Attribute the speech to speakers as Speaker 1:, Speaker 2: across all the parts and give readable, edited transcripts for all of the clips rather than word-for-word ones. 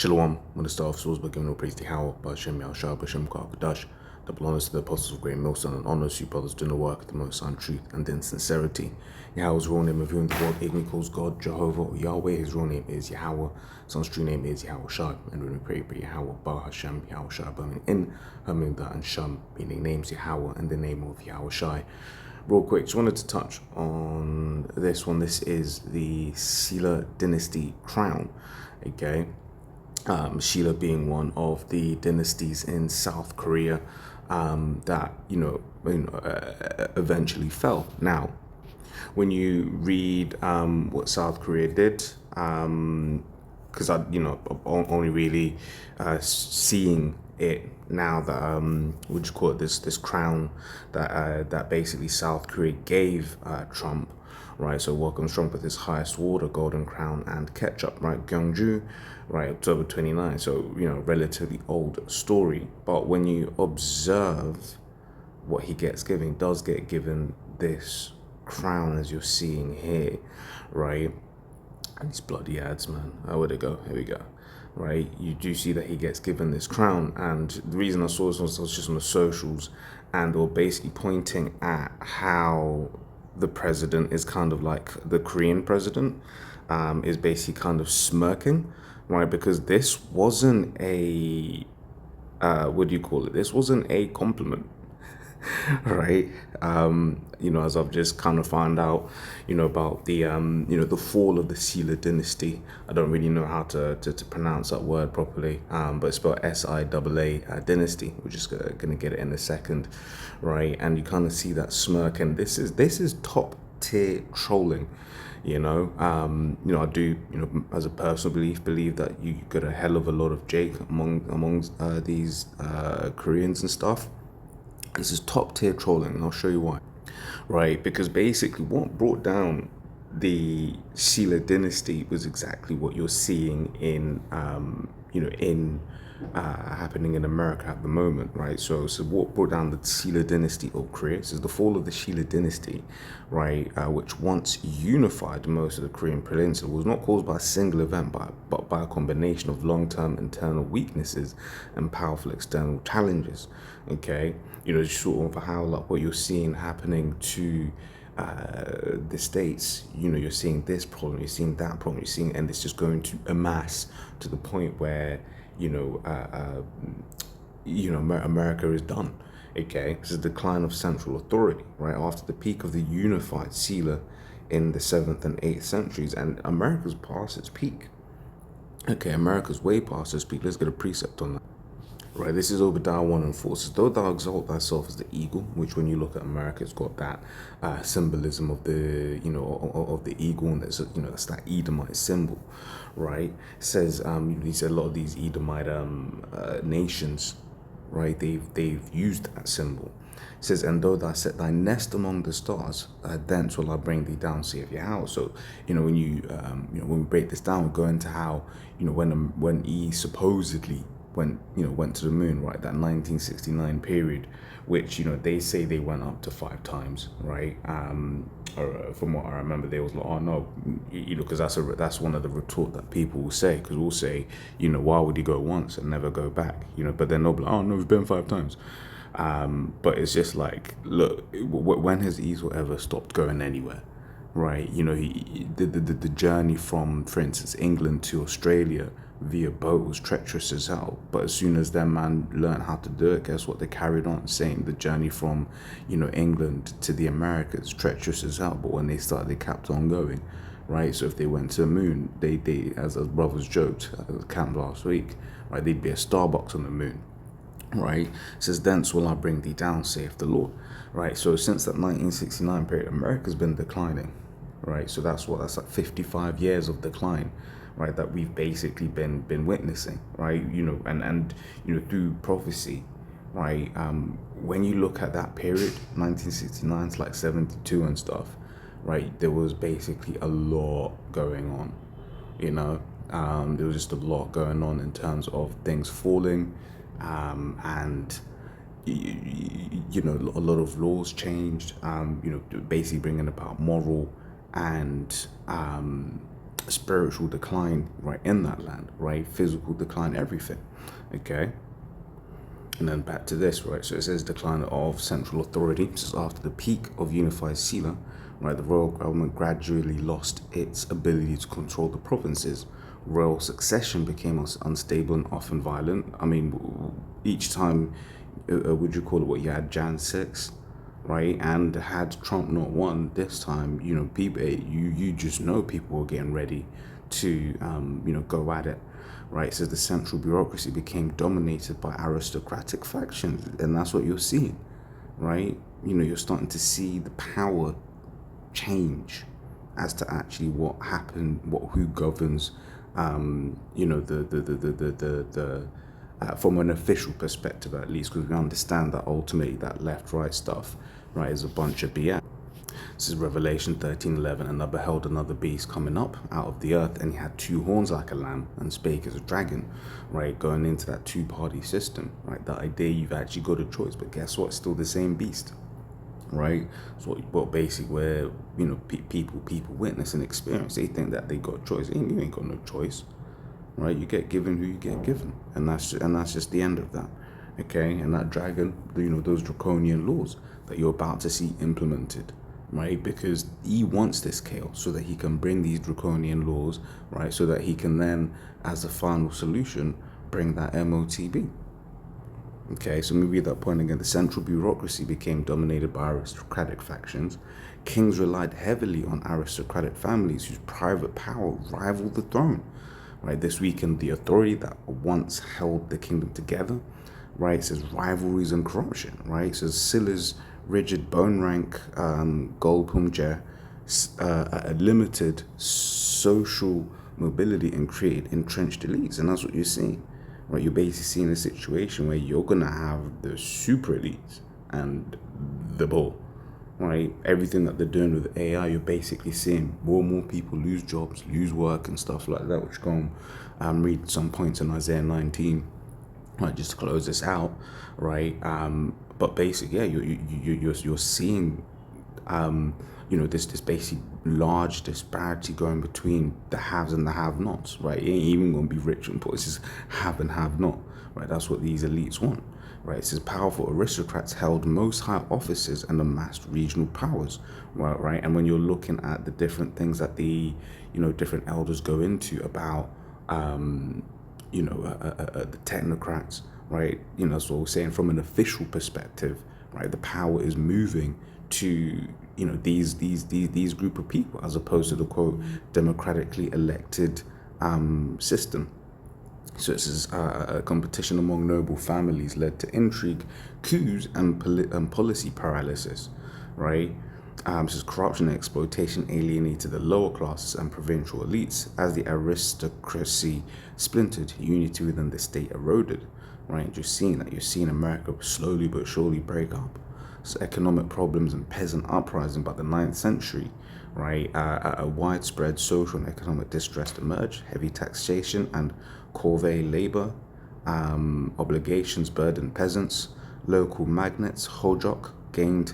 Speaker 1: Shalom, when the star of souls, but giving no praise to Yahweh, Ba'ashem Yahushua, Ba'ashem Ka'akadash, double honors to the apostles of great millstone, and honors to you brothers doing the work, the most on truth and in sincerity. Yahweh's real name of whom the world ignorantly calls God, Jehovah, or Yahweh. His real name is Yahweh. Son's true name is Yahushua. And when we pray, Yahweh, Ba'ashem Yahushua, Ba'amin in Haminda and Sham, meaning names Yahweh and the name of Yahushua. Real quick, just wanted to touch on this one. This is the Silla dynasty crown, okay? Silla being one of the dynasties in South Korea that eventually fell. Now, when you read what South Korea did, because only really seeing it now that what do you call it, this crown that basically South Korea gave Trump. Right, so welcomes Trump with his highest award, a golden crown and ketchup, right? Gyeongju, right, October 29. So, relatively old story. But when you observe what he gets given, does get given this crown as you're seeing here, right? And these bloody ads, man. Oh, where'd it go? Here we go. Right, you do see that he gets given this crown, and the reason I saw this was just on the socials, and they were basically pointing at how the president is kind of like the Korean president, is basically kind of smirking, right? Because this wasn't a, what do you call it? This wasn't a compliment, right? As I've just kind of found out, about the, the fall of the Silla dynasty. I don't really know how to pronounce that word properly, but it's spelled S-I-A-A dynasty. We're just gonna get it in a second, right? And you kind of see that smirk, and this is top tier trolling. I do, as a personal believe that you get a hell of a lot of Jake amongst these Koreans and stuff. This is top tier trolling, and I'll show you why. Right, because basically what brought down the Silla dynasty was exactly what you're seeing in, happening in America at the moment, right? So what brought down the Silla dynasty of Korea? This is the fall of the Silla dynasty, right? Which once unified most of the Korean peninsula, was not caused by a single event, but by a combination of long-term internal weaknesses and powerful external challenges. Okay, sort of how like what you're seeing happening to the states. You're seeing this problem, you're seeing that problem, you're seeing, and it's just going to amass to the point where America is done. Okay, this is the decline of central authority, right? After the peak of the unified Silla in the 7th and 8th centuries, and America's past its peak. Okay, America's way past its peak. Let's get a precept on that. Right, this is Obadiah 1 and 4. It says, though thou exalt thyself as the eagle, which when you look at America, it's got that symbolism of the, of the eagle, and that's, that's that Edomite symbol, right? It says, you see a lot of these Edomite nations, right? They've used that symbol. It says, and though thou set thy nest among the stars, thence will I bring thee down, saith Yahweh. So, when when we break this down, we go into how, when he supposedly went to the moon, right? That 1969 period, which they say they went up to 5 times, right? Or from what I remember, they was like, oh no, because that's one of the retort that people will say, because we'll say, why would he go once and never go back, but then they'll be like, oh no, we've been 5 times. But it's just like, look, when has Israel ever stopped going anywhere? Right, the journey from, for instance, England to Australia via boat was treacherous as hell. But as soon as their man learned how to do it, guess what? They carried on. Saying the journey from, England to the Americas, treacherous as hell. But when they started, they kept on going, right? So if they went to the moon, they as brothers joked at the camp last week, right? They'd be a Starbucks on the moon. Right, it says, thence will I bring thee down, saith the Lord. Right, so since that 1969 period, America's been declining, right? So that's like 55 years of decline, right, that we've basically been witnessing, right? And through prophecy, right? When you look at that period, 1969 to like 72 and stuff, right, there was basically a lot going on, there was just a lot going on in terms of things falling. And a lot of laws changed, basically bringing about moral and spiritual decline, right, in that land, right, physical decline, everything, okay. And then back to this, right? So it says decline of central authority. This is after the peak of unified Silla, right? The royal government gradually lost its ability to control the provinces. Royal succession became unstable and often violent. I mean, each time, would you call it what you had, Jan 6, right? And had Trump not won this time, people, you just know people were getting ready to, go at it. Right, it says the central bureaucracy became dominated by aristocratic factions, and that's what you're seeing, right? You're starting to see the power change as to actually what happened, who governs, from an official perspective at least, because we understand that ultimately that left-right stuff, right, is a bunch of BS. This is Revelation 13:11. And I beheld another beast coming up out of the earth, and he had two horns like a lamb and spake as a dragon, right? Going into that two-party system, right? That idea you've actually got a choice, but guess what? It's still the same beast, right? So what basically where, people witness and experience, they think that they got a choice. You ain't got no choice, right? You get given who you get given, and that's just the end of that, okay? And that dragon, those draconian laws that you're about to see implemented, right? Because he wants this chaos so that he can bring these draconian laws, right? So that he can then, as a final solution, bring that MOTB. Okay, so let me read that point again. The central bureaucracy became dominated by aristocratic factions. Kings relied heavily on aristocratic families whose private power rivaled the throne, right? This weakened the authority that once held the kingdom together, right? It says rivalries and corruption, right? It says Silla's rigid bone rank Golpumjer limited social mobility and created entrenched elites, and that's what you're seeing, right? You're basically seeing a situation where you're gonna have the super elites and the bull, right? Everything that they're doing with AI, you're basically seeing more and more people lose jobs, lose work, and stuff like that. Which go and read some points in Isaiah 19. Right, just to close this out, right? But basically, yeah, you're seeing, this basic large disparity going between the haves and the have-nots, right? It ain't even gonna be rich and poor. It's just have and have not, right? That's what these elites want, right? It says powerful aristocrats held most high offices and amassed regional powers, right? And when you're looking at the different things that the, different elders go into about, the technocrats, right? That's what we're saying from an official perspective, right? The power is moving to, these group of people as opposed to the quote democratically elected system. So it says a competition among noble families led to intrigue, coups, and policy paralysis, right? This is corruption and exploitation alienated the lower classes and provincial elites. As the aristocracy splintered, unity within the state eroded, right? You're seeing America slowly but surely break up. So economic problems and peasant uprising by the 9th century, right? A widespread social and economic distress emerged. Heavy taxation and corvée labor obligations burdened peasants. Local magnates, Hojok, gained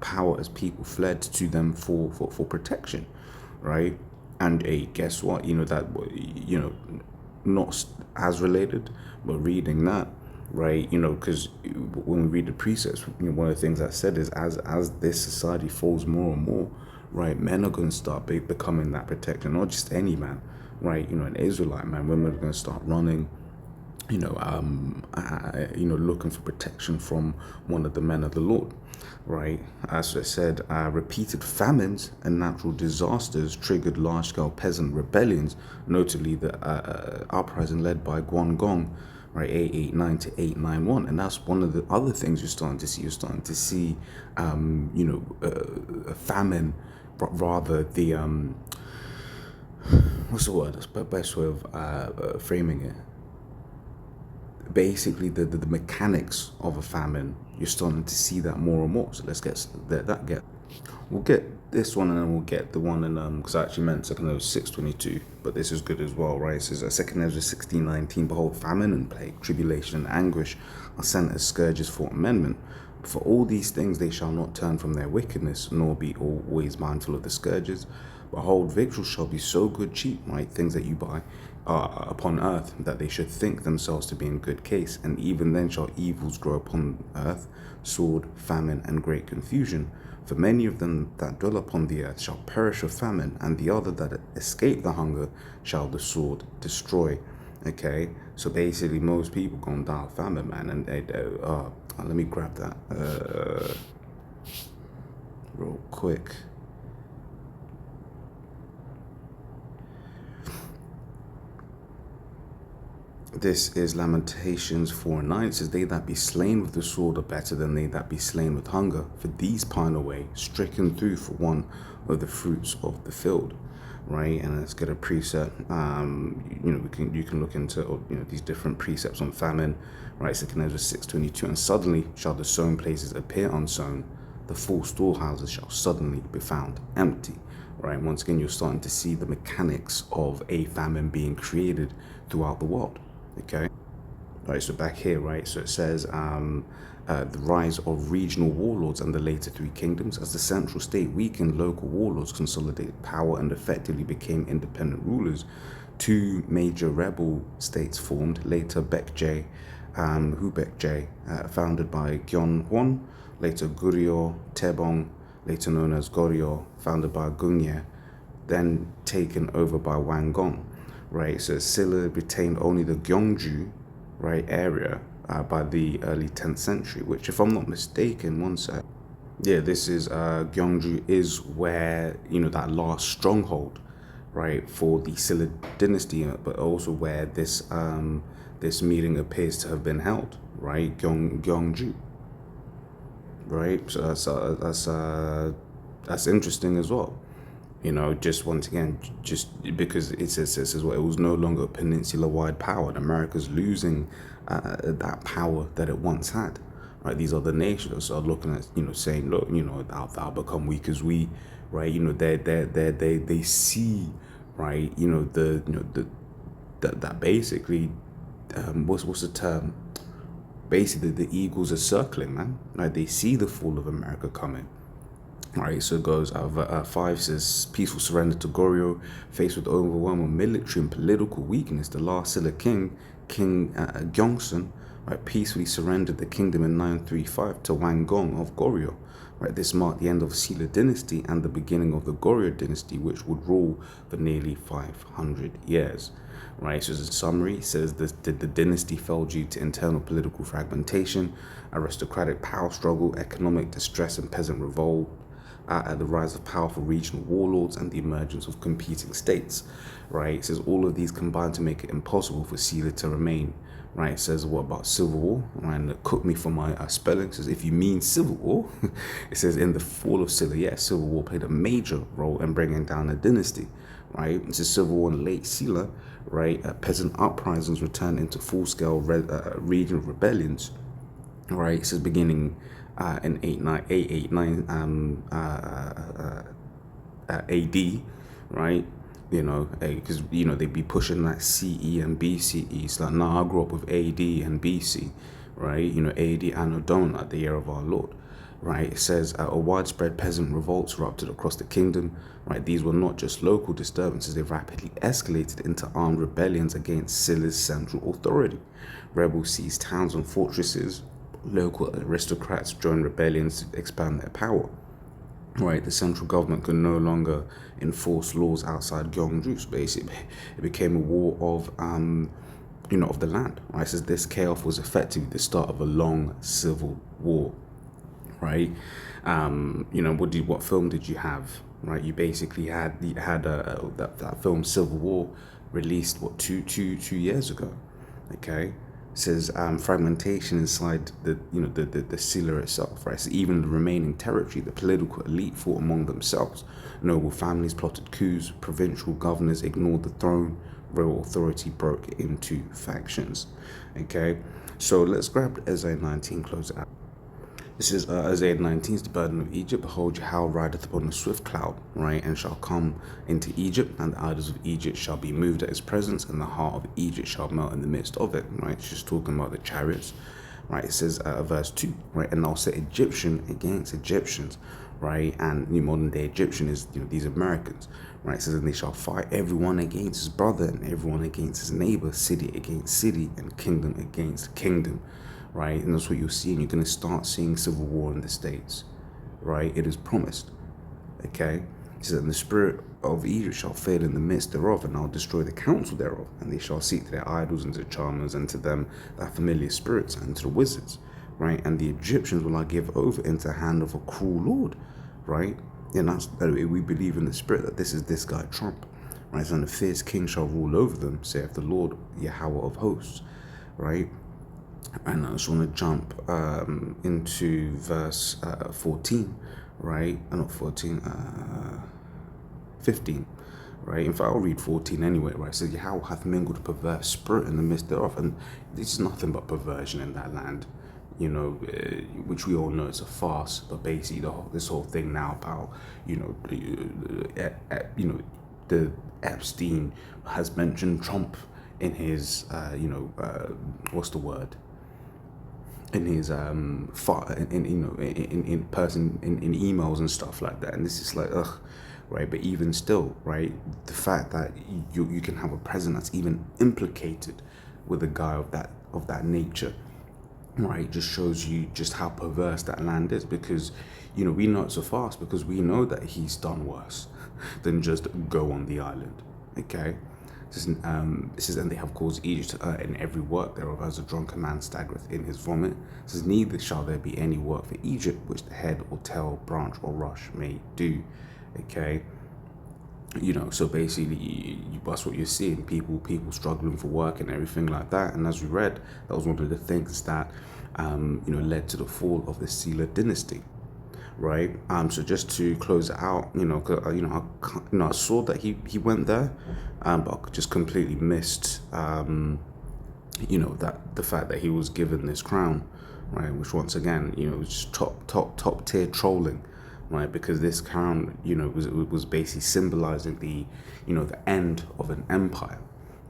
Speaker 1: power as people fled to them for protection, right? And guess what? Not as related, but reading that, right? Because when we read the precepts, one of the things that said is as this society falls more and more, right, men are going to start becoming that protection, not just any man, right? An Israelite man, women are going to start running, looking for protection from one of the men of the Lord, right? As I said, repeated famines and natural disasters triggered large-scale peasant rebellions, notably the uprising led by Guangdong, right, 889 to 891, and that's one of the other things you're starting to see. You're starting to see, a famine, rather the what's the word? That's the best way of framing it. Basically the mechanics of a famine, you're starting to see that more and more. So let's get we'll get this one, and then we'll get the one in because I actually meant 2 Ezra 6:22, but this is good as well, right? It says 2 Ezra 16:19, behold, famine and plague, tribulation and anguish are sent as scourges for amendment. For all these things they shall not turn from their wickedness, nor be always mindful of the scourges, Behold, victuals shall be so good cheap, right? Things that you buy upon earth, that they should think themselves to be in good case. And even then shall evils grow upon earth, sword, famine, and great confusion. For many of them that dwell upon the earth shall perish of famine, and the other that escape the hunger shall the sword destroy. Okay, so basically most people gonna die of famine, man. And let me grab that real quick. This is Lamentations 4:9. It says, they that be slain with the sword are better than they that be slain with hunger, for these pine away, stricken through for one of the fruits of the field. Right, and let's get a precept. You can look into these different precepts on famine. Right, Second Ezra 6:22, and suddenly shall the sown places appear unsown, the full storehouses shall suddenly be found empty. Right, once again, you're starting to see the mechanics of a famine being created throughout the world. Okay, right, so back here, right, so it says the rise of regional warlords and the later three kingdoms. As the central state weakened, local warlords consolidated power and effectively became independent rulers. Two major rebel states formed, later Baekje, Hubekje, founded by Gyeonghwan, later Goryeo, Taebong, later known as Goryeo, founded by Gunye, then taken over by Wangon. Right, so Silla retained only the Gyeongju, right, area by the early 10th century, which, if I'm not mistaken, one sec. Yeah, this is Gyeongju is where that last stronghold, right, for the Silla dynasty, but also where this meeting appears to have been held, right, Gyeongju, right. So that's interesting as well. Just once again, just because it says well, it was no longer a peninsula-wide power. And America's losing that power that it once had. Right, these other nations are looking at, saying, look, thou become weak as we, right? They see, right, that basically, what's the term? Basically, the eagles are circling, man. Right, they see the fall of America coming. Right, so it goes, 5 says, peaceful surrender to Goryeo, faced with overwhelming military and political weakness. The last Silla king, King Gyeongsun, right, peacefully surrendered the kingdom in 935 to Wangon of Goryeo. Right, this marked the end of the Silla dynasty and the beginning of the Goryeo dynasty, which would rule for nearly 500 years. Right, so as a summary, it says the dynasty fell due to internal political fragmentation, aristocratic power struggle, economic distress and peasant revolt, the rise of powerful regional warlords, and the emergence of competing states. Right, it says all of these combined to make it impossible for Silla to remain. Right, it says what about civil war? Right, and it cooked me for my spelling. It says if you mean civil war, it says in the fall of Silla, yes, civil war played a major role in bringing down a dynasty. Right, it's a civil war in late Silla. Right, peasant uprisings returned into full-scale regional rebellions. Right, it says beginning in 889 AD, right? Because they'd be pushing that CE and BCE. It's like, nah, I grew up with AD and BC, right? AD Anno Domini, the year of our Lord. Right, it says a widespread peasant revolts erupted across the kingdom. Right, these were not just local disturbances; they rapidly escalated into armed rebellions against Silla's central authority. Rebels seized towns and fortresses. Local aristocrats joined rebellions to expand their power. Right, the central government could no longer enforce laws outside Gyeongju. So basically, it became a war of of the land. Right, it says this chaos was effectively the start of a long civil war. Right, what film did you have? Right, you basically had that film Civil War, released two years ago. Okay, it says fragmentation inside the Silla itself. Right, so even the remaining territory, the political elite fought among themselves. Noble families plotted coups. Provincial governors ignored the throne. Royal authority broke into factions. Okay, so let's grab Isaiah 19, close it out. This is Isaiah 19, the burden of Egypt. Behold, Jehovah rideth upon a swift cloud, right, and shall come into Egypt, and the idols of Egypt shall be moved at his presence, and the heart of Egypt shall melt in the midst of it. Right, it's just talking about the chariots. Right, it says verse 2, right, and I'll set Egyptian against Egyptians, right? And the modern day Egyptian is, these Americans, right? It says, and they shall fight everyone against his brother and everyone against his neighbor, city against city and kingdom against kingdom, right? And that's what you're seeing. You're going to start seeing civil war in the States, right? It is promised, okay? He says, and the spirit of Egypt shall fail in the midst thereof, and I'll destroy the counsel thereof, and they shall seek to their idols and to charmers and to them that familiar spirits and to the wizards, right? And the Egyptians will I give over into the hand of a cruel lord, right? And that's we believe in the spirit that this is this guy Trump, right? So, and a fierce king shall rule over them, saith the Lord Yahweh of hosts, right? And I just want to jump into verse 14, right? Not 14, 15, right? In fact, I'll read 14 anyway, right? It says, Yahweh hath mingled a perverse spirit in the midst thereof. And this is nothing but perversion in that land, which we all know is a farce. But basically, this whole thing now about, the Epstein has mentioned Trump in his, what's the word? In his in person in emails and stuff like that, and this is like ugh, right? But even still, right, the fact that you can have a president that's even implicated with a guy of that nature, right, just shows you just how perverse that land is. Because we know it's so fast because we know that he's done worse than just go on the island, okay? It says, and they have caused Egypt to err in every work thereof, as a drunken man staggereth in his vomit. It says, neither shall there be any work for Egypt which the head or tail, branch or rush may do. Okay, so basically that's what you're seeing, people struggling for work and everything like that. And as we read, that was one of the things that led to the fall of the Sela dynasty, right? So just to close it out, I saw that he went there, but I just completely missed, that the fact that he was given this crown, right? Which once again, was just top tier trolling, right? Because this crown, was basically symbolizing the end of an empire.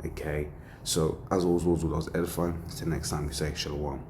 Speaker 1: Okay, so as always, I was edifying. Until next time, we say shalom.